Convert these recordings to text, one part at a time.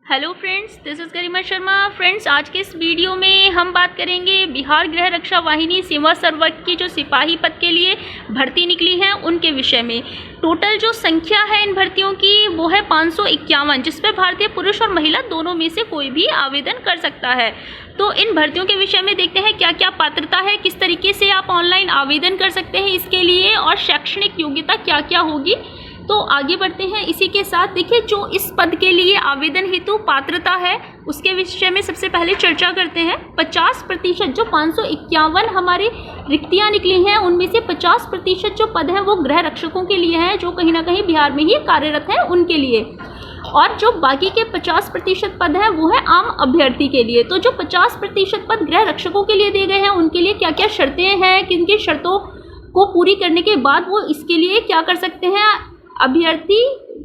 Hello friends, this is Garima Sharma. Friends, आज के इस वीडियो में हम बात करेंगे बिहार गृह रक्षा वाहिनी सीमा सर्वक की जो सिपाही पद के लिए भर्ती निकली है उनके विषय में। टोटल जो संख्या है इन भर्तियों की वो है 551, जिसपे भारतीय पुरुष और महिला दोनों में से कोई भी आवेदन कर सकता है। तो इन भर्तियों के विषय में देखते हैं क्या क्या पात्रता है, किस तरीके से आप ऑनलाइन आवेदन कर सकते हैं इसके लिए, और शैक्षणिक योग्यता क्या क्या होगी। तो आगे बढ़ते हैं। इसी के साथ देखिए, जो इस पद के लिए आवेदन हेतु पात्रता है उसके विषय में सबसे पहले चर्चा करते हैं। 50% जो 551 हमारी रिक्तियां निकली हैं उनमें से 50% जो पद हैं वो गृह रक्षकों के लिए हैं, जो कहीं ना कहीं बिहार में ही कार्यरत हैं उनके लिए। और जो बाकी के 50% पद हैं वो है आम अभ्यर्थी के लिए। तो जो 50% पद गृह रक्षकों के लिए दिए गए हैं उनके लिए क्या क्या शर्तें हैं, किन किन शर्तों को पूरी करने के बाद वो इसके लिए क्या कर सकते हैं, अभ्यर्थी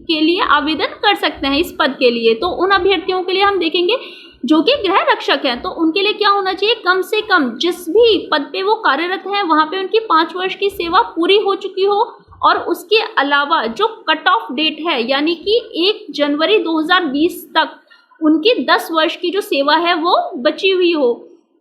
के लिए आवेदन कर सकते हैं इस पद के लिए। तो उन अभ्यर्थियों के लिए हम देखेंगे जो कि गृह रक्षक हैं, तो उनके लिए क्या होना चाहिए, कम से कम जिस भी पद पे वो कार्यरत हैं वहाँ पे उनकी 5 वर्ष की सेवा पूरी हो चुकी हो, और उसके अलावा जो कट ऑफ डेट है यानी कि 1 जनवरी 2020 तक उनकी 10 वर्ष की जो सेवा है वो बची हुई हो।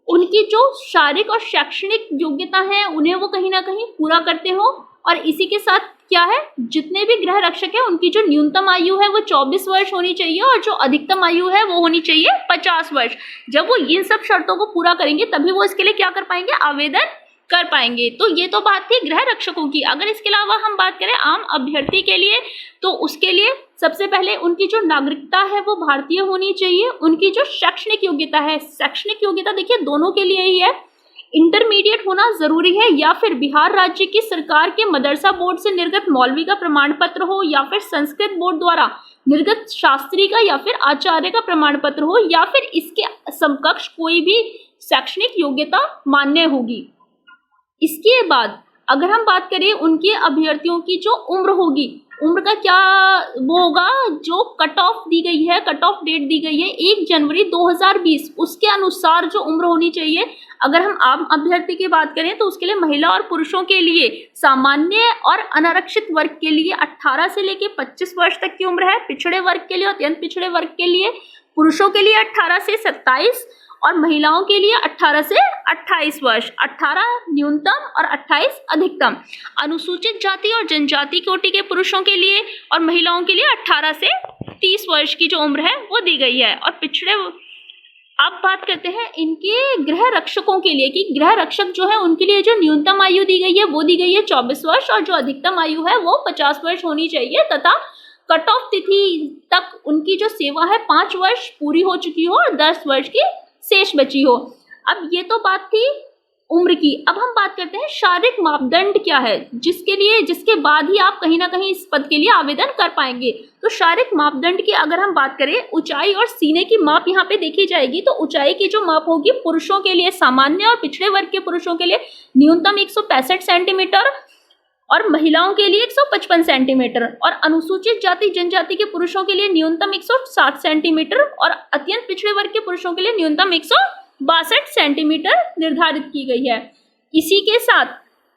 उनकी जो शारीरिक और शैक्षणिक योग्यता है उन्हें वो कहीं ना कहीं पूरा करते हो। और इसी के साथ क्या है, जितने भी गृह रक्षक है उनकी जो न्यूनतम आयु है वो 24 वर्ष होनी चाहिए, और जो अधिकतम आयु है वो होनी चाहिए 50 वर्ष। जब वो इन सब शर्तों को पूरा करेंगे तभी वो इसके लिए क्या कर पाएंगे, आवेदन कर पाएंगे। तो ये तो बात थी गृह रक्षकों की। अगर इसके अलावा हम बात करें आम अभ्यर्थी के लिए, तो उसके लिए सबसे पहले उनकी जो नागरिकता है वो भारतीय होनी चाहिए। उनकी जो शैक्षणिक योग्यता है, शैक्षणिक योग्यता देखिए दोनों के लिए ही है, इंटरमीडिएट होना जरूरी है, या फिर बिहार राज्य की सरकार के मदरसा बोर्ड से निर्गत मौलवी का प्रमाण पत्र हो, या फिर संस्कृत बोर्ड द्वारा निर्गत शास्त्री का या फिर आचार्य का प्रमाण पत्र हो, या फिर इसके समकक्ष कोई भी शैक्षणिक योग्यता मान्य होगी। इसके बाद अगर हम बात करें उनके अभ्यर्थियों की जो उम्र होगी, उम्र का क्या वो होगा, जो कट ऑफ दी गई है, कट ऑफ डेट दी गई है 1 जनवरी 2020, उसके अनुसार जो उम्र होनी चाहिए। अगर हम आम अभ्यर्थी की बात करें तो उसके लिए महिला और पुरुषों के लिए सामान्य और अनारक्षित वर्ग के लिए 18 से लेकर 25 वर्ष तक की उम्र है। पिछड़े वर्ग के लिए, अत्यंत पिछड़े वर्ग के लिए, पुरुषों के लिए 18 से 27 और महिलाओं के लिए 18 से 28 वर्ष। 18 न्यूनतम और 28 अधिकतम। अनुसूचित जाति और जनजाति कोटि के पुरुषों के लिए और महिलाओं के लिए 18 से 30 वर्ष की जो उम्र है वो दी गई है। और पिछड़े, अब बात करते हैं इनके गृह रक्षकों के लिए कि गृह रक्षक जो है उनके लिए जो न्यूनतम आयु दी गई है वो दी गई है 24 वर्ष, और जो अधिकतम आयु है वो 50 वर्ष होनी चाहिए, तथा कट ऑफ तिथि तक उनकी जो सेवा है 5 वर्ष पूरी हो चुकी हो और 10 वर्ष की शेष बची हो। अब ये तो बात थी उम्र की। अब हम बात करते हैं शारीरिक मापदंड क्या है, जिसके बाद ही आप कहीं ना कहीं इस पद के लिए आवेदन कर पाएंगे। तो शारीरिक मापदंड की अगर हम बात करें, ऊंचाई और सीने की माप यहाँ पे देखी जाएगी। तो ऊंचाई की जो माप होगी पुरुषों के लिए सामान्य और पिछड़े वर्ग के पुरुषों के लिए न्यूनतम 165 सेंटीमीटर और महिलाओं के लिए 155 सेंटीमीटर, और अनुसूचित जाति जनजाति के पुरुषों के लिए न्यूनतम 160 सेंटीमीटर और अत्यंत पिछड़े वर्ग के पुरुषों के लिए न्यूनतम 162 सेंटीमीटर निर्धारित की गई है। इसी के साथ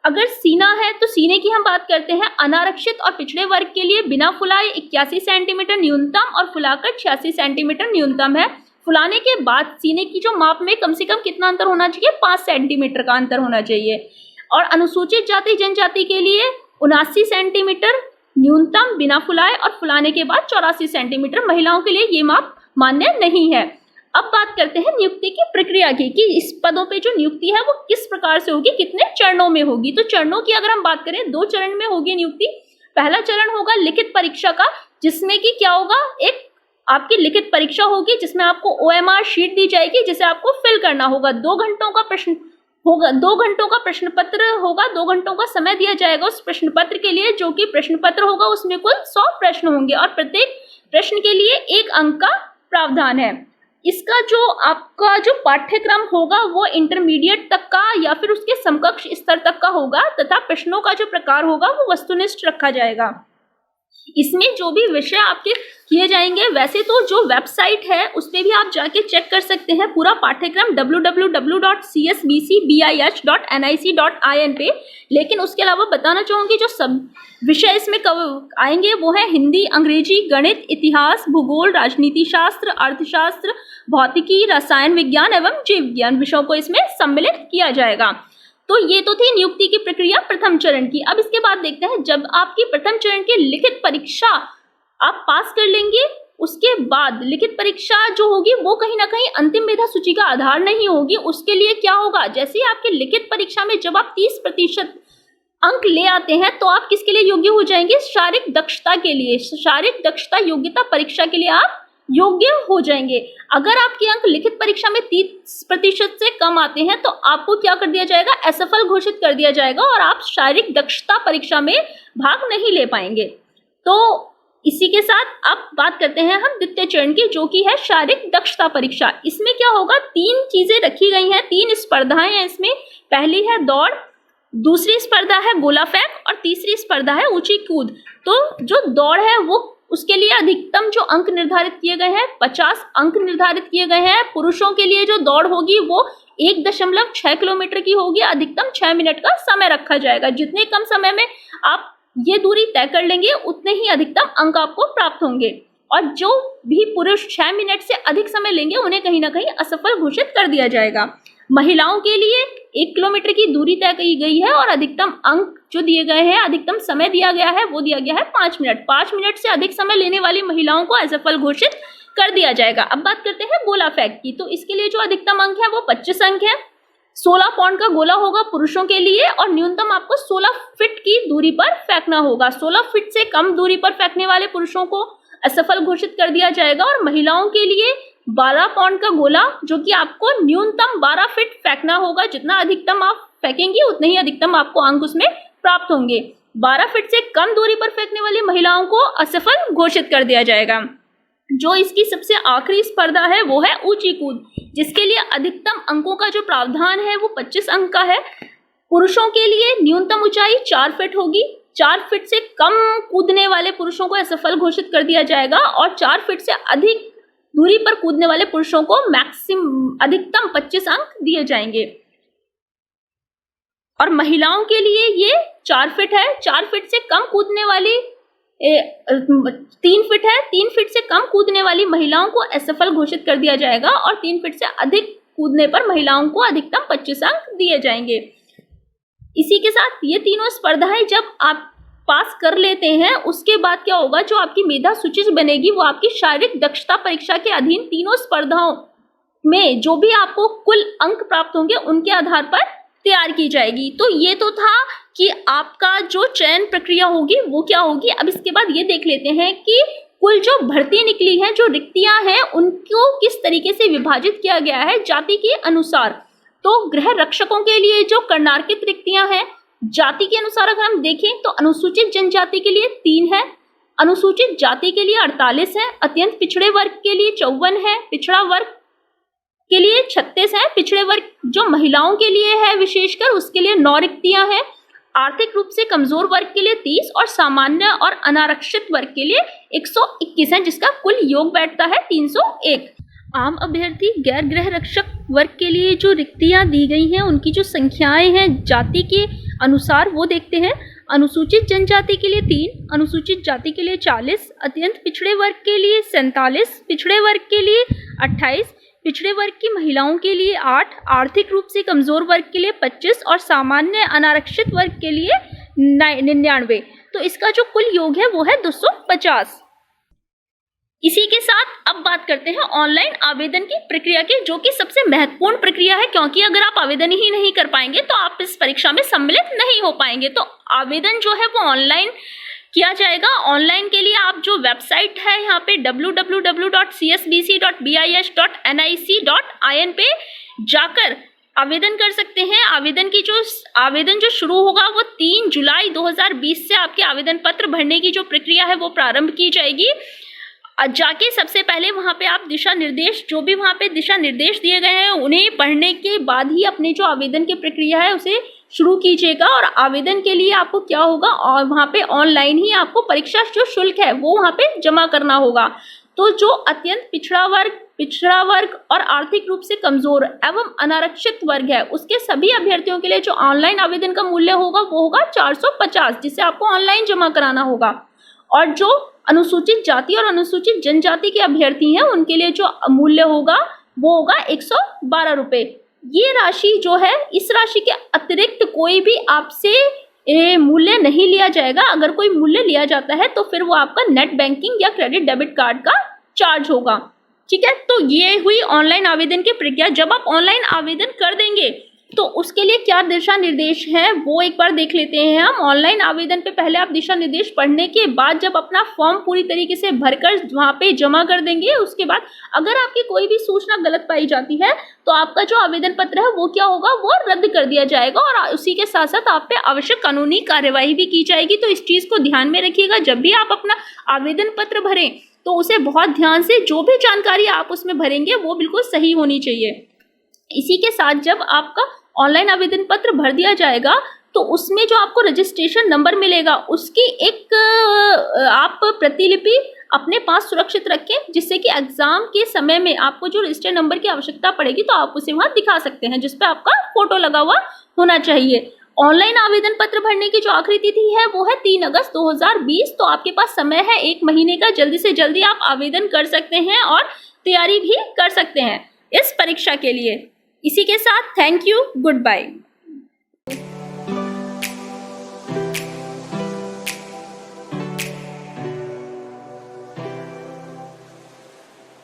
अगर सीना है तो सीने की हम बात करते हैं। अनारक्षित और पिछड़े वर्ग के लिए बिना फुलाए 81 सेंटीमीटर न्यूनतम और फुलाकर 86 सेंटीमीटर न्यूनतम है। फुलाने के बाद सीने की जो माप में कम से कम कितना अंतर होना चाहिए, 5 सेंटीमीटर का अंतर होना चाहिए। और अनुसूचित जाति जनजाति के लिए 79 सेंटीमीटर न्यूनतम बिना फुलाए, और फुलाने के बाद 84 सेंटीमीटर। महिलाओं के लिए ये माप मान्य नहीं है। अब बात करते हैं नियुक्ति की प्रक्रिया की कि इस पदों पे जो नियुक्ति है वो किस प्रकार से होगी, कितने चरणों में होगी। तो चरणों की अगर हम बात करें 2 चरण में होगी नियुक्ति। पहला चरण होगा लिखित परीक्षा का, जिसमें कि क्या होगा, एक आपकी लिखित परीक्षा होगी जिसमें आपको OMR शीट दी जाएगी जिसे आपको फिल करना होगा। 2 घंटों का प्रश्न होगा, 2 घंटों का प्रश्न पत्र होगा, 2 घंटों का समय दिया जाएगा उस प्रश्न पत्र के लिए, जो कि प्रश्न पत्र होगा उसमें कुल 100 प्रश्न होंगे और प्रत्येक प्रश्न के लिए 1 अंक का प्रावधान है। इसका जो आपका जो पाठ्यक्रम होगा वो इंटरमीडिएट तक का या फिर उसके समकक्ष स्तर तक का होगा, तथा प्रश्नों का जो प्रकार होगा वो वस्तुनिष्ठ रखा जाएगा। इसमें जो भी विषय आपके किए जाएंगे, वैसे तो जो वेबसाइट है उस पर भी आप जाके चेक कर सकते हैं पूरा पाठ्यक्रम www.csbcbih.nic.in पे। लेकिन उसके अलावा बताना चाहूँगी जो सब विषय इसमें आएंगे वो है हिंदी, अंग्रेजी, गणित, इतिहास, भूगोल, राजनीति शास्त्र, अर्थशास्त्र, भौतिकी, रसायन विज्ञान एवं जीव विज्ञान विषयों को इसमें सम्मिलित किया जाएगा। तो ये तो थी नियुक्ति की प्रक्रिया प्रथम चरण की। अब इसके बाद देखते हैं, जब आपकी प्रथम चरण की लिखित परीक्षा आप पास कर लेंगे, उसके बाद लिखित परीक्षा जो होगी वो कहीं ना कहीं अंतिम मेधा सूची का आधार नहीं होगी। उसके लिए क्या होगा, जैसे आपकी लिखित परीक्षा में जब आप 30% अंक ले आते हैं तो आप किसके लिए योग्य हो जाएंगे, शारीरिक दक्षता के लिए, शारीरिक दक्षता योग्यता परीक्षा के लिए आप योग्य हो जाएंगे। अगर आपके अंक लिखित परीक्षा में 30% से कम आते हैं तो आपको क्या कर दिया जाएगा, असफल घोषित कर दिया जाएगा और आप शारीरिक दक्षता परीक्षा में भाग नहीं ले पाएंगे। तो इसी के साथ अब बात करते हैं हम द्वितीय चरण की, जो कि है शारीरिक दक्षता परीक्षा। इसमें क्या होगा, 3 चीजें रखी गई हैं, 3 स्पर्धाएं हैं इसमें। पहली है दौड़, दूसरी स्पर्धा है गोला फेंक और तीसरी स्पर्धा है ऊंची कूद। तो जो दौड़ है वो उसके लिए अधिकतम जो अंक निर्धारित किए गए हैं 50 अंक निर्धारित किए गए हैं। पुरुषों के लिए जो दौड़ होगी वो 1.6 किलोमीटर की होगी, अधिकतम 6 मिनट का समय रखा जाएगा। जितने कम समय में आप ये दूरी तय कर लेंगे उतने ही अधिकतम अंक आपको प्राप्त होंगे। और जो भी पुरुष 6 मिनट से अधिक समय लेंगे उन्हें कहीं ना कहीं असफल घोषित कर दिया जाएगा। महिलाओं के लिए 1 किलोमीटर की दूरी तय की गई है और अधिकतम अंक जो दिए गए हैं, अधिकतम समय दिया गया है वो दिया गया है 5 मिनट। 5 मिनट से अधिक समय लेने वाली महिलाओं को असफल घोषित कर दिया जाएगा। अब बात करते हैं गोला फेंक की। तो इसके लिए जो अधिकतम अंक है वो 25 अंक है। 16 पाउंड का गोला होगा पुरुषों के लिए और न्यूनतम आपको 16 फीट की दूरी पर फेंकना होगा। 16 फीट से कम दूरी पर फेंकने वाले पुरुषों को असफल घोषित कर दिया जाएगा। और महिलाओं के लिए 12 पाउंड का गोला, जो कि आपको न्यूनतम 12 फीट फेंकना होगा। जितना अधिकतम आप फेंकेंगे उतने ही अधिकतम आपको अंक उसमें प्राप्त होंगे। 12 फीट से कम दूरी पर फेंकने वाली महिलाओं को असफल घोषित कर दिया जाएगा। जो इसकी सबसे आखिरी स्पर्धा है वो है ऊंची कूद, जिसके लिए अधिकतम अंकों का जो प्रावधान है वो 25 अंक का है। पुरुषों के लिए न्यूनतम ऊंचाई 4 फीट होगी। 4 फीट से कम कूदने वाले पुरुषों को असफल घोषित कर दिया जाएगा और 4 फीट से अधिक दूरी पर कूदने वाले पुरुषों को अधिकतम 25 अंक दिए जाएंगे। और महिलाओं के लिए ये 4 फीट है। 4 फीट से कम कूदने वाली 3 फीट है। 3 फीट से कम कूदने वाली महिलाओं को असफल घोषित कर दिया जाएगा और 3 फीट से अधिक कूदने पर महिलाओं को अधिकतम 25 अंक दिए जाएंगे। इसी के साथ ये तीनों स्पर्धाएं जब आप पास कर लेते हैं उसके बाद क्या होगा, जो आपकी मेधा सूची बनेगी वो आपकी शारीरिक दक्षता परीक्षा के अधीन तीनों स्पर्धाओं में जो भी आपको कुल अंक प्राप्त होंगे उनके आधार पर तैयार की जाएगी। तो ये तो था कि आपका जो चयन प्रक्रिया होगी वो क्या होगी। अब इसके बाद ये देख लेते हैं कि कुल जो भर्ती निकली है, जो रिक्तियां हैं, उनको किस तरीके से विभाजित किया गया है जाति के अनुसार। तो गृह रक्षकों के लिए जो कर्णारकित रिक्तियां हैं, जाति के अनुसार अगर हम देखें तो अनुसूचित जनजाति के लिए 3 है, अनुसूचित जाति के लिए 48 है, अत्यंत पिछड़े वर्ग के लिए 54 है, पिछड़ा वर्ग के लिए 36 है, पिछड़े वर्ग जो महिलाओं के लिए है विशेषकर उसके लिए 9 रिक्तियां हैं, आर्थिक रूप से कमजोर वर्ग के लिए 30 और सामान्य और अनारक्षित वर्ग के लिए 121 है, जिसका कुल योग बैठता है 301। आम अभ्यर्थी गैर गृह रक्षक वर्ग के लिए जो रिक्तियां दी गई हैं उनकी जो संख्याएं हैं जाति के अनुसार वो देखते हैं। अनुसूचित जनजाति के लिए 3, अनुसूचित जाति के लिए 40, अत्यंत पिछड़े वर्ग के लिए 47, पिछड़े वर्ग के लिए 28, पिछड़े वर्ग की महिलाओं के लिए 8, आर्थिक रूप से कमजोर वर्ग के लिए 25 और सामान्य अनारक्षित वर्ग के लिए 99। तो इसका जो कुल योग है वो है 250। इसी के साथ अब बात करते हैं ऑनलाइन आवेदन की प्रक्रिया की, जो कि सबसे महत्वपूर्ण प्रक्रिया है, क्योंकि अगर आप आवेदन ही नहीं कर पाएंगे तो आप इस परीक्षा में सम्मिलित नहीं हो पाएंगे। तो आवेदन जो है वो ऑनलाइन किया जाएगा। ऑनलाइन के लिए आप जो वेबसाइट है यहाँ पे www.csbc.bih.nic.in पे जाकर आवेदन कर सकते हैं। आवेदन जो शुरू होगा वो 3 जुलाई 2020 से आपके आवेदन पत्र भरने की जो प्रक्रिया है वो प्रारंभ की जाएगी। जाके सबसे पहले वहाँ पे आप दिशा निर्देश जो भी वहाँ पे दिशा निर्देश दिए गए हैं उन्हें पढ़ने के बाद ही अपने जो आवेदन की प्रक्रिया है उसे शुरू कीजिएगा। और आवेदन के लिए आपको क्या होगा, और वहाँ पे ऑनलाइन ही आपको परीक्षा जो शुल्क है वो वहाँ पे जमा करना होगा। तो जो अत्यंत पिछड़ा वर्ग और आर्थिक रूप से कमजोर एवं अनारक्षित वर्ग है, उसके सभी अभ्यर्थियों के लिए जो ऑनलाइन आवेदन का मूल्य होगा वो होगा 450, जिसे आपको ऑनलाइन जमा कराना होगा। और जो अनुसूचित जाति और अनुसूचित जनजाति के अभ्यर्थी हैं उनके लिए जो मूल्य होगा वो होगा 112 रुपये। ये राशि जो है, इस राशि के अतिरिक्त कोई भी आपसे मूल्य नहीं लिया जाएगा। अगर कोई मूल्य लिया जाता है तो फिर वो आपका नेट बैंकिंग या क्रेडिट डेबिट कार्ड का चार्ज होगा। ठीक है, तो ये हुई ऑनलाइन आवेदन की प्रक्रिया। जब आप ऑनलाइन आवेदन कर देंगे तो उसके लिए क्या दिशा निर्देश हैं वो एक बार देख लेते हैं हम। ऑनलाइन आवेदन पे पहले आप दिशा निर्देश पढ़ने के बाद जब अपना फॉर्म पूरी तरीके से भरकर वहाँ पे जमा कर देंगे, उसके बाद अगर आपकी कोई भी सूचना गलत पाई जाती है तो आपका जो आवेदन पत्र है वो क्या होगा, वो रद्द कर दिया जाएगा और उसी के साथ साथ आप पे आवश्यक कानूनी कार्यवाही भी की जाएगी। तो इस चीज़ को ध्यान में रखिएगा, जब भी आप अपना आवेदन पत्र भरें तो उसे बहुत ध्यान से, जो भी जानकारी आप उसमें भरेंगे वो बिल्कुल सही होनी चाहिए। इसी के साथ जब आपका ऑनलाइन आवेदन पत्र भर दिया जाएगा तो उसमें जो आपको रजिस्ट्रेशन नंबर मिलेगा उसकी एक आप प्रतिलिपि अपने पास सुरक्षित रखें, जिससे कि एग्जाम के समय में आपको जो रजिस्टर नंबर की आवश्यकता पड़ेगी तो आप उसे वहाँ दिखा सकते हैं, जिसपे आपका फोटो लगा हुआ होना चाहिए। ऑनलाइन आवेदन पत्र भरने की जो आखिरी तिथि है वो है 3 अगस्त 2020। तो आपके पास समय है 1 महीने का, जल्दी से जल्दी आप आवेदन कर सकते हैं और तैयारी भी कर सकते हैं इस परीक्षा के लिए। इसी के साथ थैंक यू, गुड बाय।